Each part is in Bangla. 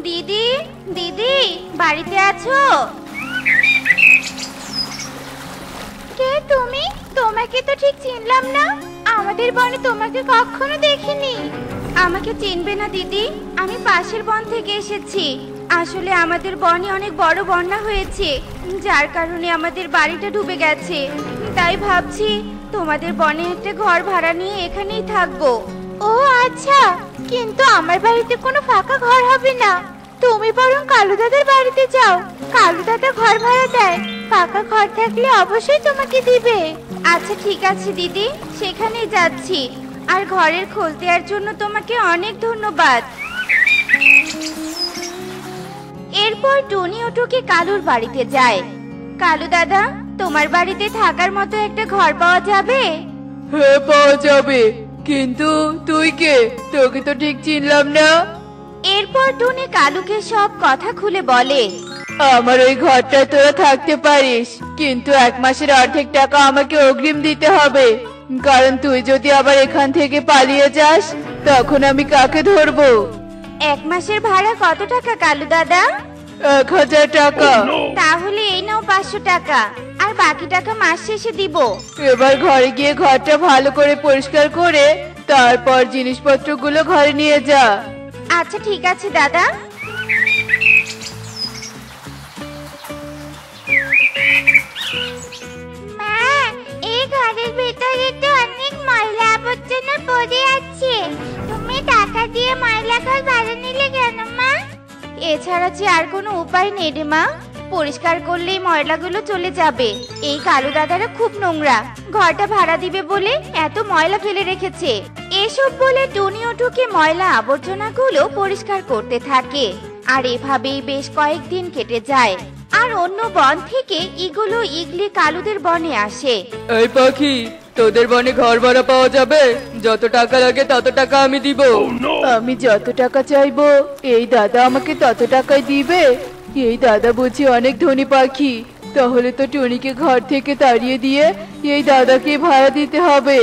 দিদি, দিদি, বাড়িতে আছো? কে তুমি? তোমাকে তো ঠিক চিনলাম না। আমাদের বনে তোমাকে কখনো দেখিনি। আমাকে চিনবে না দিদি, আমি পাশের বন থেকে এসেছি। আসলে আমাদের বনে অনেক বড় বন্যা হয়েছে, যার কারণে আমাদের বাড়িটা ডুবে গেছে। তাই ভাবছি তোমাদের বনে একটা ঘর ভাড়া নিয়ে এখানেই থাকবো। ও আচ্ছা, কিন্তু আমার বাড়িতে কোনো ফাঁকা ঘর হবে না। তুমি বরং কালু দাদার বাড়িতে যাও, কালু দাদা ঘর ভাড়া দেয়। ফাঁকা ঘর থাকলে অবশ্যই তোমাকে দিবে। আচ্ছা ঠিক আছে দিদি, সেখানেই যাচ্ছি। আর ঘরের খোঁজ দেওয়ার জন্য তোমাকে অনেক ধন্যবাদ। এরপর টুনি ও টুকি কালুর বাড়িতে যায়। কালু দাদা, তোমার বাড়িতে থাকার মতো একটা ঘর পাওয়া যাবে? হ্যাঁ, পাওয়া যাবে। কিন্তু তুই কে? তোকে তো ঠিক চিনলাম না। এরপর টুনি কালুকে সব কথা খুলে বলে। আমার ওই ঘরটায় তোরা থাকতে পারিস, কিন্তু 1 মাসের অর্ধেক টাকা আমাকে অগ্রিম দিতে হবে। কারণ তুই যদি আবার এখান থেকে পালিয়ে যাস, তখন আমি কাকে ধরবো? 1 মাসের ভাড়া কত টাকা কালু দাদা? 1000 টাকা। তাহলে এই নাও 500 টাকা, আর বাকি টাকা মাস শেষে দিব। এবার ঘরে গিয়ে ঘরটা ভালো করে পরিষ্কার করে তারপর জিনিসপত্রগুলো ঘরে নিয়ে যা। আচ্ছা ঠিক আছে দাদা। মা, এই ঘরের ভিতরে তো অনেক ময়লা আবর্জনা পড়ে আছে। তুমি টাকা দিয়ে ময়লা ঘর ভাড়া নিলে কেন মা? এছাড়া যে আর কোনো উপায় নেই রে মা। পরিষ্কার করলেই ময়লাগুলো চলে যাবে। এই কালু দাদারা খুব নোংরা, ঘরটা ভাড়া দিবে বলে এত ময়লা ফেলে রেখেছে। এসব বলে টুনি ও টুকি ময়লা আবর্জনাগুলো পরিষ্কার করতে থাকে। আর এভাবেই বেশ কয়েকদিন কেটে যায়। আর অন্য বন থেকে ইগল ও ইগলি কালুদের বনে আসে। এই পাখি, তোদের বনে ঘর ভাড়া পাওয়া যাবে? যত টাকা লাগে তত টাকা আমি দিব। আমি যত টাকা চাইবো এই দাদা আমাকে তত টাকাই দিবে? এই দাদা বুঝি অনেক ধনী পাখি। তাহলে তো টুনিকে ঘর থেকে তাড়িয়ে দিয়ে এই দাদাকে ভাড়া দিতে হবে।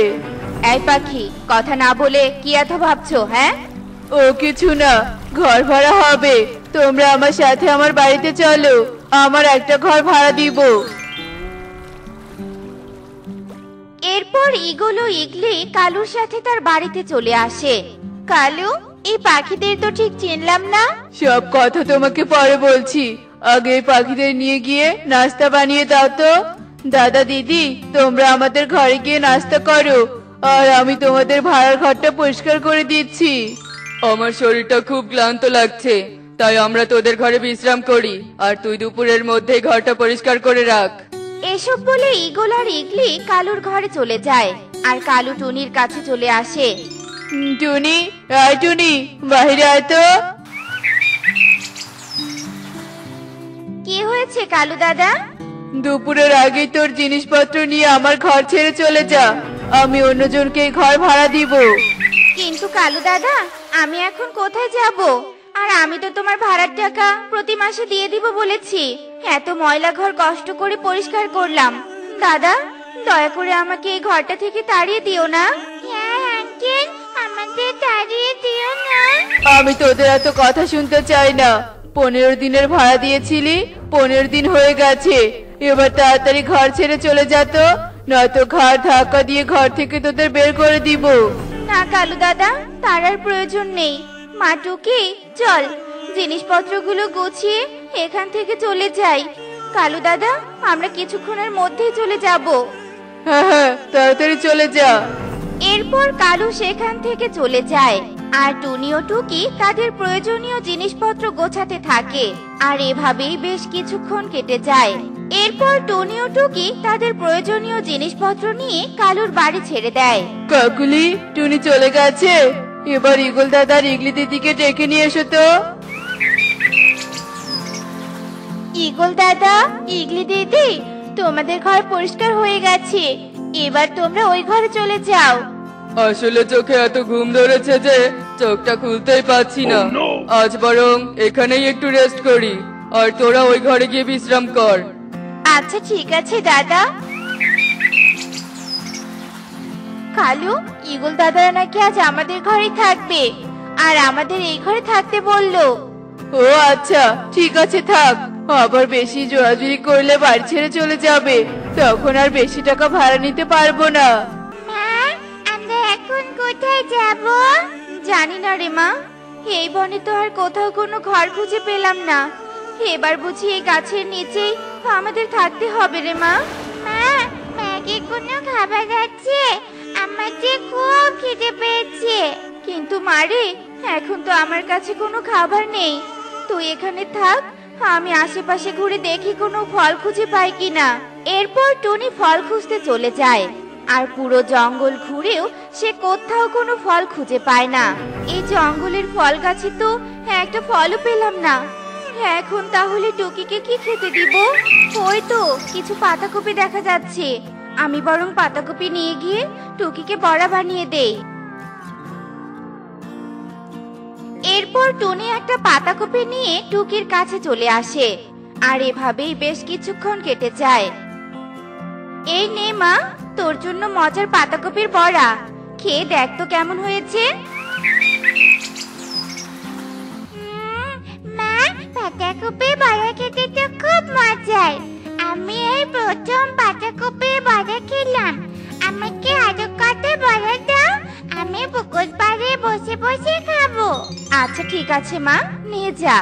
এই পাখি, কথা না বলে কি এত ভাবছো? হ্যাঁ, ও কিছু না, ঘর ভাড়া হবে। তোমরা আমার সাথে আমার বাড়িতে চলো, আমার একটা ঘর ভাড়া দিব। এরপর ইগল ও ইগলি কালুর সাথে তার বাড়িতে চলে আসে। কালু, এই পাখিদের তো ঠিক চিনলাম না। সব কথা তোমাকে পরে বলছি, আগে এই পাখিদের নিয়ে গিয়ে নাস্তা বানিয়ে দাও তো। দাদা দিদি, তোমরা আমাদের ঘরে গিয়ে নাস্তা করো, আর আমি তোমাদের ভাড়ার ঘরটা পরিষ্কার করে দিচ্ছি। আমার শরীরটা খুব ক্লান্ত লাগছে, তাই আমরা তোদের ঘরে বিশ্রাম করি। আর তুই দুপুরের মধ্যে ঘরটা পরিষ্কার করে রাখ। এসব বলে ইগল আর ইগলি কালুর ঘরে চলে যায়। আর কালু টুনির কাছে চলে আসে। টুনি, আয় টুনি, বাইরে আয় তো। কি হয়েছে কালু দাদা? দুপুরের আগেই তোর জিনিসপত্র নিয়ে আমার ঘর ছেড়ে চলে যা, আমি অন্যজনকে এই ঘর ভাড়া দিব। কিন্তু কালু দাদা, আমি এখন কোথায় যাব? আর আমি তো তোমার ভাড়ার টাকা প্রতি মাসে দিয়ে দিব বলেছি। এত ময়লা ঘর কষ্ট করে পরিষ্কার করলাম। দাদা, দয়া করে আমাকে এই ঘরটা থেকে তাড়িয়ে দিও না। হ্যাঁ আঙ্কেল, আমাদের তাড়িয়ে দিও না। আমি তোদের এত কথা শুনতে চাই না। 15 দিনের ভাড়া দিয়েছিলি, 15 দিন হয়ে গেছে। এবার তাড়াতাড়ি ঘর ছেড়ে চলে যা তো, নয়তো ঘর ধাক্কা দিয়ে ঘর থেকে তোদের বের করে দিব। না কালু দাদা, তার আর প্রয়োজন নেই। মা টুকি, চল জিনিসপত্রগুলো গুছিয়ে এখান থেকে চলে যাই। কালু দাদা, আমরা কিছুক্ষণের মধ্যেই চলে যাব। হ্যাঁ হ্যাঁ, তাড়াতাড়ি চলে যা। এরপর কালু সেখান থেকে চলে যায়। আর টুনি ও টুকি তাদের প্রয়োজনীয় জিনিসপত্র গোছাতে থাকে। আর এভাবেই বেশ কিছুক্ষণ কেটে যায়। এরপর টুনি ও টুকি তাদের প্রয়োজনীয় জিনিসপত্র নিয়ে কালুর বাড়ি ছেড়ে দেয়। কাকুলি, টুনি চলে গেছে। এবার ইগল দাদা আর ইগলি দিদিকে ডেকে নিয়ে এসো তো। ইগল দাদা, ইগলি দিদি, তোমাদের ঘর পরিষ্কার হয়ে গেছে। এবার তোমরা ওই ঘরে চলে যাও। আসলে চোখে এত ঘুম ধরেছে যে চোখটা খুলতেই পাচ্ছি না। আজ বরং এখানেই একটু রেস্ট করি, আর তোরা ওই ঘরে গিয়ে বিশ্রাম কর। আচ্ছা ঠিক আছে দাদা। কালু, ইগল দাদারা নাকি আজ আমাদের ঘরেই থাকবে, আর আমাদের এই ঘরে থাকতে বললো। ও আচ্ছা, ঠিক আছে থাক। আবার বেশি জোরাজুরি করলে বাড়ি ছেড়ে চলে যাবে, তখন আর বেশি টাকা ভাড়া নিতে পারবো না। মা, আমরা এখন কোথায় যাব? জানি না রে মা, এই বনে তো আর কোথাও কোনো ঘর খুঁজে পেলাম না। এবার বুঝি এই গাছের নিচেই আমাদের থাকতে হবে রে মা। মা, ব্যাগে কোনো খাবার আছে? আমার যে খুব খিদে পেয়েছে। কিন্তু মারে, এখন তো আমার কাছে কোনো খাবার নেই। তুই এখানে থাক, আমি আশেপাশে ঘুরে দেখি কোনো ফল খুঁজে পাই কিনা। এরপর টুনি ফল খুঁজতে চলে যায়, আর পুরো জঙ্গল ঘুরেও সে কোথাও কোনো ফল খুঁজে পায় না। এই জঙ্গলের ফল গাছে তো একটা ফলও পেলাম না। এখন তাহলে টুকিকে কি খেতে দিব? ওই তো কিছু পাতাকপি দেখা যাচ্ছে, আমি বরং পাতাকপি নিয়ে গিয়ে টুকিকে বড়া বানিয়ে দেই। এরপর টুনি একটা পাতাকপি নিয়ে টুকির কাছে চলে আসে, আর এভাবেই বেশ কিছুক্ষণ কেটে যায়। এই নে মা, তোর জন্য মজার পাতাকপির বড়া, খেয়ে দেখ তো কেমন হয়েছে। মা, পাতাকপির বড়া খেতে তো খুব মজার। আমি এই প্রথম পাতাকপির বড়া খেলাম। আমাকে আরো কত বড়া দাও, আমি পুকুর পাড়ে বসে বসে খাবো। আচ্ছা ঠিক আছে মা, নিয়ে যা।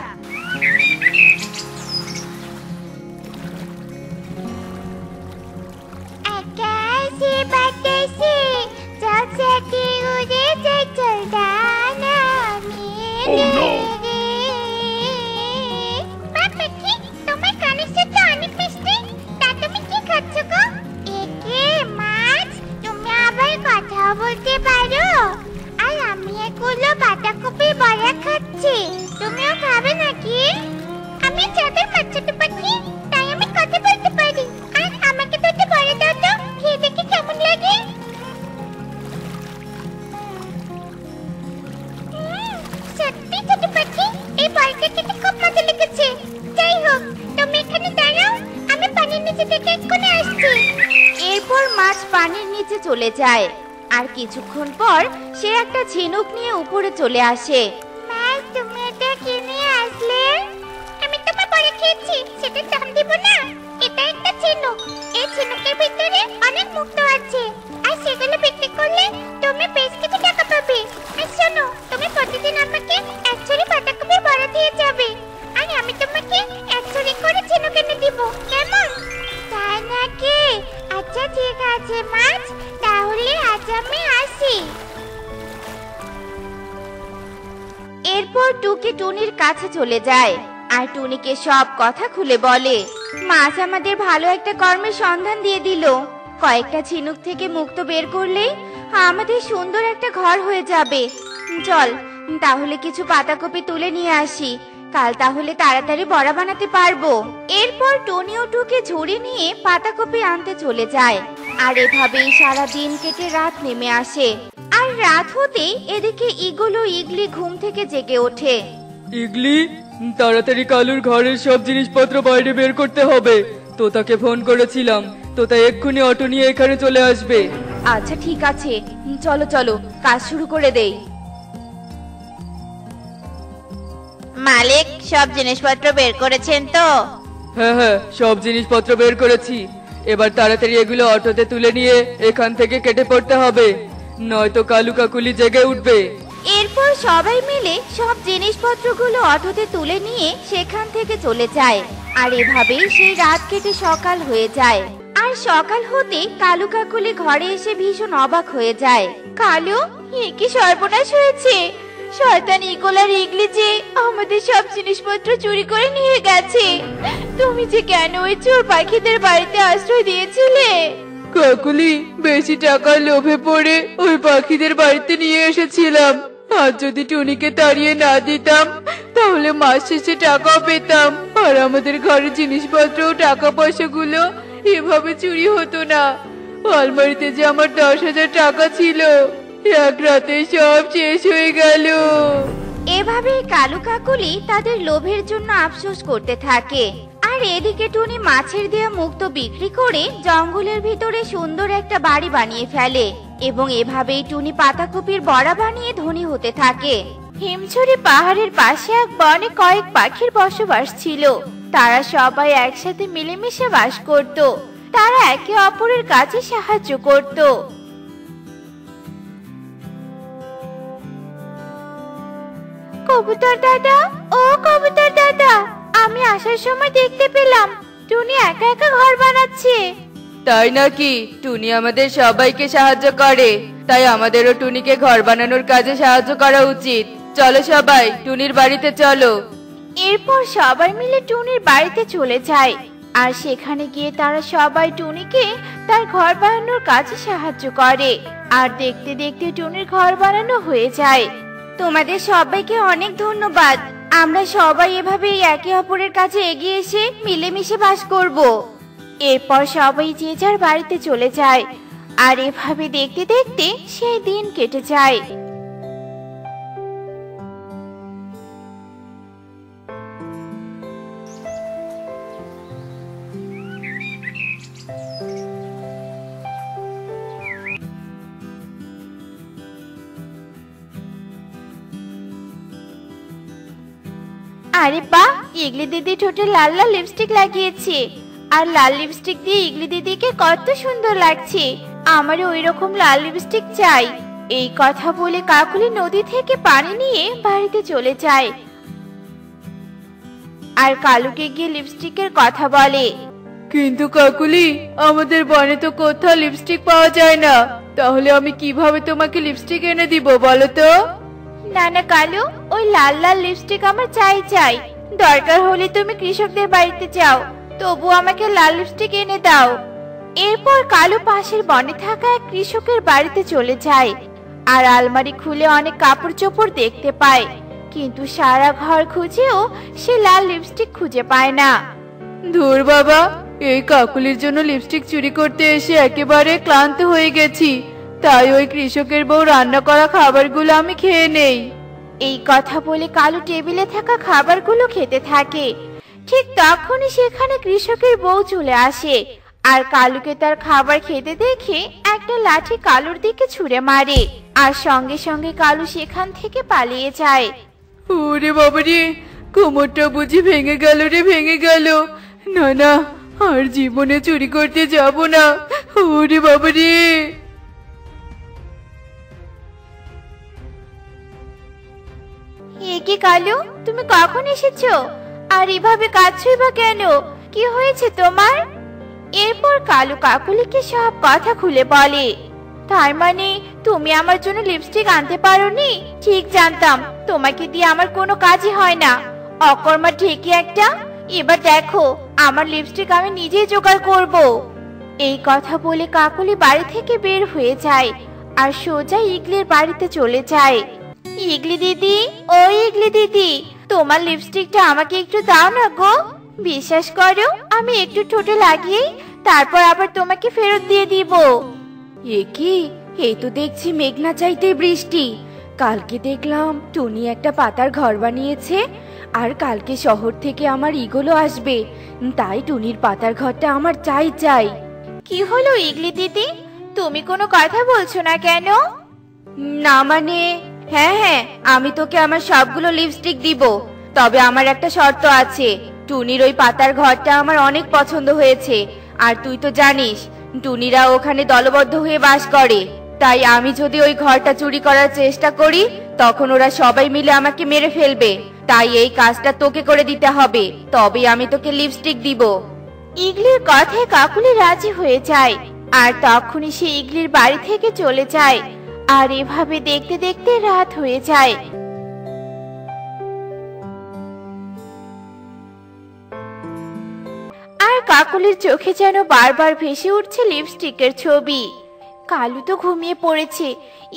আকাশে বাতাসে চকচকে উড়ে যায় চলদানা মেলে রে। মা পাখি, তোমার কানের সাথে অনেক মিষ্টি, তা তুমি কি খাচ্ছ গো? একে মাছ, তুমি আবার কথা বলতে পারো? আর আমি এগুলো বাঁধাকপির বড়া খাচ্ছি, তুমিও খাবে নাকি? আমি চাঁদের মাছ ছোট পাখি, তাই আমি কথা বলতে পারি। আর আমাকে দুটো বড়া দাও তো, খেয়ে দেখি কেমন লাগে। সত্যি ছোট পাখি, এই বড়াটা খেতে খুব মজা লেগেছে। যাই হোক, তুমি এখানে দাঁড়াও, আমি পানির নিচে থেকে এক্ষুনি আসছি। এরপর মাছ পানির নিচে চলে যায়, আর কিছুক্ষণ পর সে একটা ঝিনুক নিয়ে উপরে চলে আসে। মাছ, তুমি এটা কি নিয়ে আসলে? আমি তোমার বড়া খেয়েছি, সেটা দাম দিব না। এটা একটা ঝিনুক, এই ঝিনুকের ভিতরে অনেক মুক্তো আছে, আর সেগুলো বিক্রি করলে তুমি বেশ কিছু টাকা পাবে। আর শোনো, তুমি প্রতিদিন আমাকে এক ছড়ি পাতাকপির বড়া দিয়ে যাবে, আর আমি তোমাকে এক ছড়ি করে ঝিনুক এনে দিব, কেমন? তাই নাকি? আচ্ছা ঠিক আছে মাছ, তাহলে আজ আমি আসি। এরপর টুকি টুনির কাছে চলে যায়, আর টুনিকে সব কথা খুলে বলে। মাছ আমাদের ভালো একটা কর্মের সন্ধান দিয়ে দিল। কয়েকটা ঝিনুক থেকে মুক্তো বের করলেই আমাদের সুন্দর একটা ঘর হয়ে যাবে। চল তাহলে কিছু পাতাকপি তুলে নিয়ে আসি, কাল তাহলে তাড়াতাড়ি বড়া বানাতে পারবো। এরপর টুনি ও টুকি ঝুড়ি নিয়ে পাতাকপি আনতে চলে যায়, আর এভাবেই সারা দিন কেটে রাত নেমে আসে। আর রাত হতেই এদিকে ইগল ও ইগলি ঘুম থেকে জেগে ওঠে। ইগলি, তাড়াতাড়ি কালুর ঘরের সব জিনিসপত্র বাইরে বের করতে হবে। তোতাকে ফোন করেছিলাম, তোতা এক্ষুনি অটো নিয়ে এখানে চলে আসবে। আচ্ছা ঠিক আছে, চলো চলো কাজ শুরু করে দেই। মালিক, সব জিনিসপত্র বের করেছেন তো? হ্যাঁ হ্যাঁ, সব জিনিসপত্র বের করেছি। এবার তাড়াতাড়ি এগুলো অটোতে তুলে নিয়ে এখান থেকে কেটে পড়তে হবে, নয়তো কালু কাকুলি জেগে উঠবে। এরপর সবাই মিলে সব জিনিসপত্রগুলো অটোতে তুলে নিয়ে সেখান থেকে চলে যায়, আর এভাবেই সেই রাত কেটে সকাল হয়ে যায়। আর সকাল হতে কালু কাকুলি ঘরে এসে ভীষণ অবাক হয়ে যায়। কালু, কি সর্বনাশ হয়েছে? শয়তান ইগল আর ইগলি যে আমাদের সব জিনিসপত্র চুরি করে নিয়ে গেছে। তুমি যে কেন ওই চোর পাখিদের বাড়িতে আশ্রয় দিয়েছিলে? কাকুলি, বেশি টাকার লোভে পড়ে ওই পাখিদের বাড়িতে নিয়ে এসেছিলাম। আর যদি টুনিকে তাড়িয়ে না দিতাম তাহলে মাস শেষে টাকাও পেতাম, আর আমাদের ঘরের জিনিসপত্র ও টাকা পয়সাগুলো এভাবে চুরি হতো না। আলমারিতে যে আমার 10,000 টাকা ছিল, এক রাতে সব শেষ হয়ে গেল। এভাবে কালু কাকুলি তাদের লোভের জন্য আফসোস করতে থাকে। আর এদিকে টুনি মাছের দেয়া মুক্তো বিক্রি করে জঙ্গলের ভিতরে সুন্দর একটা বাড়ি বানিয়ে ফেলে, এবং এভাবেই টুনি পাতাকপির বড়া বানিয়ে ধনী হতে থাকে। হিমছড়ি পাহাড়ের পাশে এক বনে কয়েক পাখির বসবাস ছিল। তারা সবাই একসাথে মিলেমিশে বাস করত। তারা একে অপরের কাজে সাহায্য করত। কবুতর দাদা, ও কবুতর দাদা, আমি আসার সময় দেখতে পেলাম টুনি একা একা ঘর বানাচ্ছে। তাই নাকি? টুনি আমাদের সবাইকে সাহায্য করে, তাই আমাদেরও টুনিকে ঘর বানানোর কাজে সাহায্য করা উচিত। চলো সবাই টুনির বাড়িতে চলো। এরপর সবাই মিলে টুনির বাড়িতে চলে যায়। আর সেখানে গিয়ে তারা সবাই টুনিকে তার ঘর বানানোর কাজে সাহায্য করে। আর দেখতে দেখতে টুনির ঘর বানানো হয়ে যায়। তোমাদের সবাইকে অনেক ধন্যবাদ। আমরা সবাই এভাবেই একে অপরের কাছে এগিয়ে এসে মিলেমিশে বাস করব। এরপর সবাই যে যার বাড়িতে চলে যায়। আর এভাবে দেখতে দেখতে সেই দিন কেটে যায়। আরে বাহ, ইগলি দিদি ঠোঁটে লাল লাল লিপস্টিক লাগিয়েছে। আর লাল লিপস্টিক দিয়ে ইগলি দিদিকে কত সুন্দর লাগছে। আমারও ওই রকম লাল লিপস্টিক চাই। এই কথা বলে কাকুলি নদী থেকে পানি নিয়ে বাড়িতে চলে যায়। আর কালুকে গিয়ে লিপস্টিকের কথা বলে। কিন্তু কাকুলি, আমাদের বনে তো কোথাও লিপস্টিক পাওয়া যায় না। তাহলে আমি কিভাবে তোমাকে লিপস্টিক এনে দিব বলো তো? না না কালু, ওই লাল লাল লিপস্টিক আমার চাই চাই। দরকার হলে তুমি কৃষকদের বাড়িতে যাও, তবু আমাকে লাল লিপস্টিক এনে দাও। এরপর কালু পাশের বনে থাকা এক কৃষকের বাড়িতে চলে যায়। আর আলমারি খুলে অনেক কাপড় চোপড় দেখতে পায়। কিন্তু সারা ঘর খুঁজেও সে লাল লিপস্টিক খুঁজে পায় না। ধুর বাবা, এই কাকুলির জন্য লিপস্টিক চুরি করতে এসে একেবারে ক্লান্ত হয়ে গেছি। তাই ওই কৃষকের বউ রান্না করা খাবারগুলো আমি খেয়ে নেই। এই কথা বলে কালু টেবিলে থাকা খাবারগুলো খেতে থাকে। ঠিক তখনই সেখানে কৃষকের বউ চলে আসে। আর কালুকে তার খাবার খেতে দেখে একটা লাঠি কালুর দিকে ছুঁড়ে মারে। আর সঙ্গে সঙ্গে কালু সেখান থেকে পালিয়ে যায়। ওরে বাবারে, কোমরটা বুঝি ভেঙে গেল রে, ভেঙে গেল। না না, আর জীবনে চুরি করতে যাব না। ওরে বাবারে। এ কি কালু, তুমি কখন এসেছো? আর এভাবে কাঁদছোই বা কেন? কি হয়েছে তোমার? এরপর কালু কাকুলিকে সব কথা খুলে বলে। তার মানে তুমি আমার জন্য লিপস্টিক আনতে পারোনি? ঠিক জানতাম তোমাকে দিয়ে আমার কোনো কাজই হয় না। অকর্মা ঠিকই একটা। এবার দেখো, আমার লিপস্টিক আমি নিজেই জোগাড় করব। এই কথা বলে কাকুলি বাড়ি থেকে বের হয়ে যায়। আর সোজা ইগলির বাড়িতে চলে যায়। ইগলি দিদি, ও ইগলি দিদি, তোমার লিপস্টিকটা আমাকে একটু দাও না গো। বিশ্বাস করো, আমি একটু ঠোঁটে লাগিয়ে তারপর আবার তোমাকে ফেরত দিয়ে দিব। এ কি, এই তো দেখছি মেঘনা চাইতে বৃষ্টি। কালকে দেখলাম টুনি একটা পাতার ঘর বানিয়েছে। আর কালকে শহর থেকে আমার ইগলও আসবে, তাই টুনির পাতার ঘরটা আমার চাই চাই। কি হলো ইগলি দিদি, তুমি কোনো কথা বলছো না কেন? না মানে, হ্যাঁ হ্যাঁ, আমি তোকে আমার সবগুলো লিপস্টিক দিব, তবে আমার একটা শর্ত আছে। টুনির ওই পাতার ঘরটা আমার অনেক পছন্দ হয়েছে। আর তুই তো জানিস টুনিরা ওখানে দলবদ্ধ হয়ে বাস করে। তাই আমি যদি ওই ঘরটা চুরি করার চেষ্টা করি, তখন ওরা সবাই মিলে আমাকে মেরে ফেলবে। তাই এই কাজটা তোকে করে দিতে হবে, তবে আমি তোকে লিপস্টিক দিব। ইগলির কথায় কাকুলি রাজি হয়ে যায়। আর তখনই সে ইগলির বাড়ি থেকে চলে যায়। আর এভাবে দেখতে দেখতে রাত হয়ে যায়। আর কাকুলির চোখে যেন বারবার ভেসে উঠছে লিপস্টিকের ছবি। কালু তো ঘুমিয়ে পড়েছে,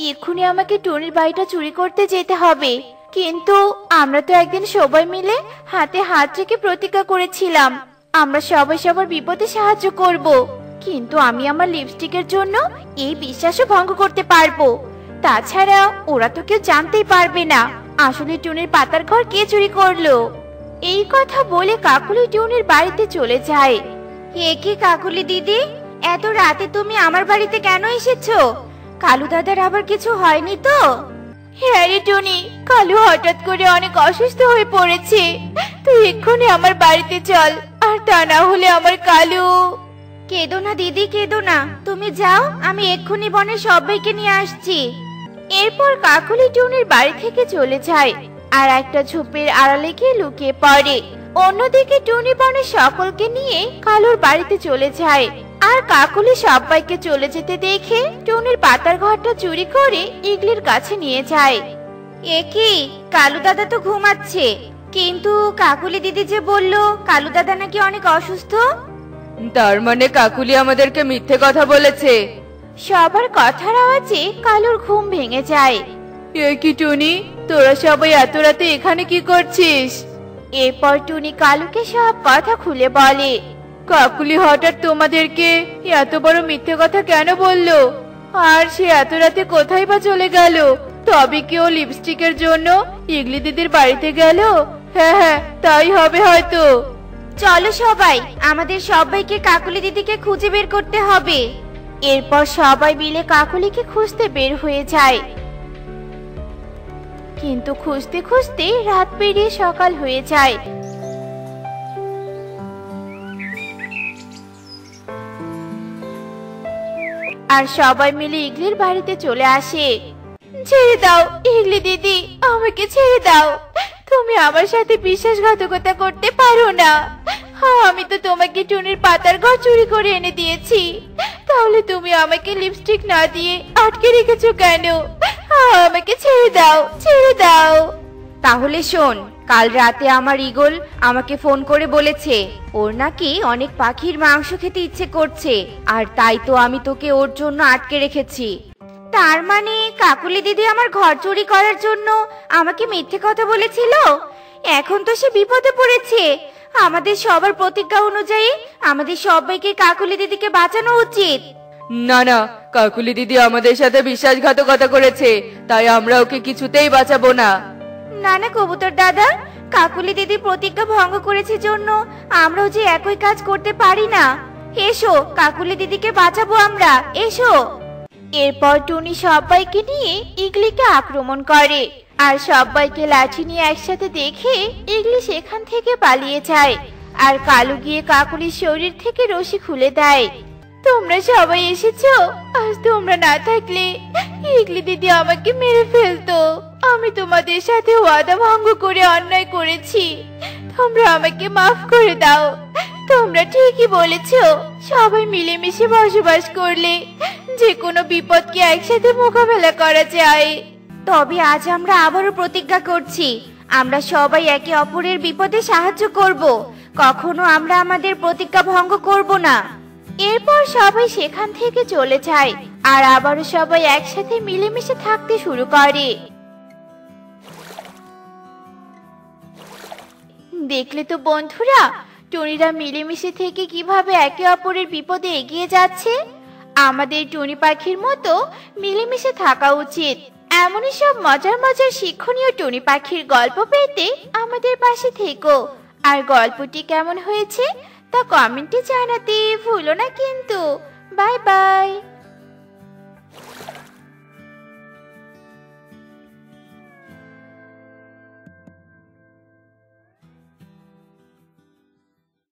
এক্ষুনি আমাকে টুনির বাড়িটা চুরি করতে যেতে হবে। কিন্তু আমরা তো একদিন সবাই মিলে হাতে হাত রেখে প্রতিজ্ঞা করেছিলাম আমরা সবাই সবার বিপদে সাহায্য করব। কিন্তু আমি আমার লিপস্টিকের জন্য এই বিশ্বাসও ভঙ্গ করতে পারবো। তাছাড়া ওরা তো কেউ জানতেই পারবে না আসলে টুনির পাতার ঘর কে চুরি করলো। এই কথা বলে কাকুলি টুনির বাড়িতে চলে যায়। এ কি কাকুলি দিদি, এত রাতে তুমি আমার বাড়িতে কেন এসেছো? কালু দাদার আবার কিছু হয়নি তো? হ্যাঁ রে টুনি, কালু হঠাৎ করে অনেক অসুস্থ হয়ে পড়েছে। তুই এক্ষুনি আমার বাড়িতে চল, আর তা না হলে আমার কালু। কেঁদো না দিদি, কেঁদো না, তুমি যাও, আমি এক্ষুনি বনের সবাইকে নিয়ে আসছি। এরপর কাকুলি টুনির বাড়ি থেকে চলে যায় আর একটা ঝোপের আড়ালে গিয়ে লুকিয়ে পড়ে। অন্যদিকে টুনি বনের সকলকে নিয়ে কালুর বাড়িতে চলে যায় আর কাকুলি সবাইকে চলে যেতে দেখে টুনির পাতার ঘরটা চুরি করে ইগলির কাছে নিয়ে যায়। এ কি, কালু দাদা তো ঘুমাচ্ছে, কিন্তু কাকুলি দিদি যে বললো কালু দাদা নাকি অনেক অসুস্থ। তার মানে কাকুলি আমাদেরকে মিথ্যে কথা বলেছে। সবার কথার আওয়াজে কালুর ঘুম ভেঙে যায়। এ কি টুনি, তোরা সবাই এত রাতে এখানে কি করছিস? এরপর টুনি কালুকে সব কথা খুলে বলে। কাকুলি হঠাৎ তোমাদেরকে এত বড় মিথ্যে কথা কেন বললো? আর সে এত রাতে কোথায় বা চলে গেল? তবে কি ও লিপস্টিকের জন্য ইগলি দিদির বাড়িতে গেল? হ্যাঁ হ্যাঁ, তাই হবে হয়তো। চলো সবাই, আমাদের সবাইকে কাকুলি দিদিকে খুঁজে বের করতে হবে। এরপর সবাই মিলে কাকুলিকে খুঁজতে বের হয়ে যায়, কিন্তু খুঁজতে খুঁজতে রাত পেরিয়ে সকাল হয়ে যায়। আর সবাই মিলে ইগলির বাড়িতে চলে আসে। ছেড়ে দাও ইগলি দিদি, আমাকে ছেড়ে দাও, তুমি আমার সাথে বিশ্বাসঘাতকতা করতে পারো না। আমি তো তোমাকে টুনির পাতার ঘর চুরি করে এনে দিয়েছি, তাহলে তুমি আমাকে লিপস্টিক না দিয়ে আটকে রেখেছো কেন? আমাকে ছেড়ে দাও, ছেড়ে দাও। তাহলে শোন, কাল রাতে আমার ঈগল আমাকে ফোন করে বলেছে ওর নাকি অনেক পাখির মাংস খেতে ইচ্ছে করছে, আর তাই তো আমি তোকে ওর জন্য আটকে রেখেছি। তার মানে কাকুলি দিদি আমার ঘর চুরি করার জন্য আমাকে মিথ্যে কথা বলেছিল? এখন তো সে বিপদে পড়েছে। আমাদের সবার প্রতিজ্ঞা অনুযায়ী আমাদের সবাইকে কাকুলি দিদিকে বাঁচানো উচিত। না না, কাকুলি দিদি আমাদের সাথে বিশ্বাসঘাতকতা করেছে, তাই আমরা ওকে কিছুতেই বাঁচাবো না। না না কবুতর দাদা, কাকুলি দিদি প্রতিজ্ঞা ভঙ্গ করেছে জন্য আমরাও যে একই কাজ করতে পারি না। এসো, কাকুলি দিদিকে বাঁচাবো আমরা, এসো। এরপর টুনি সবাইকে নিয়ে ইগলিকে আক্রমণ করে, আর সবাইকে লাঠি নিয়ে একসাথে দেখে ইগলি সেখান থেকে পালিয়ে যায়। আর কালু গিয়ে কাকুলির শরীর থেকে রশি খুলে দেয়। তোমরা সবাই এসেছো, আজ তোমরা না থাকলে ইগলি দিদি আমাকে মেরে ফেলতো। আমি তোমাদের সাথে ওয়াদা ভঙ্গ করে অন্যায় করেছি, তোমরা আমাকে মাফ করে দাও। তোমরা ঠিকই বলেছো, সবাই মিলেমিশে বসবাস করলে যে কোনো বিপদকে একসাথে মোকাবেলা করা যায়। তবে আজ আমরা আবারও প্রতিজ্ঞা করছি, আমরা সবাই একে অপরের বিপদে সাহায্য করব, কখনো আমরা আমাদের প্রতিজ্ঞা ভঙ্গ করব না। এরপর সবাই সেখান থেকে চলে যায় আর আবারও সবাই একসাথে মিলেমিশে থাকতে শুরু করে। দেখলে তো বন্ধুরা, টুনিরা মিলেমিশে থেকে কিভাবে একে অপরের বিপদে এগিয়ে যাচ্ছে। আমাদের টুনি পাখির মতো মিলেমিশে থাকা উচিত। এমনই সব মজার মজার শিক্ষণীয় টুনি পাখির গল্প পেতে আমাদের পাশে থেকো। আর গল্পটি কেমন হয়েছে তা কমেন্টে জানাতে ভুলো না কিন্তু। Bye bye.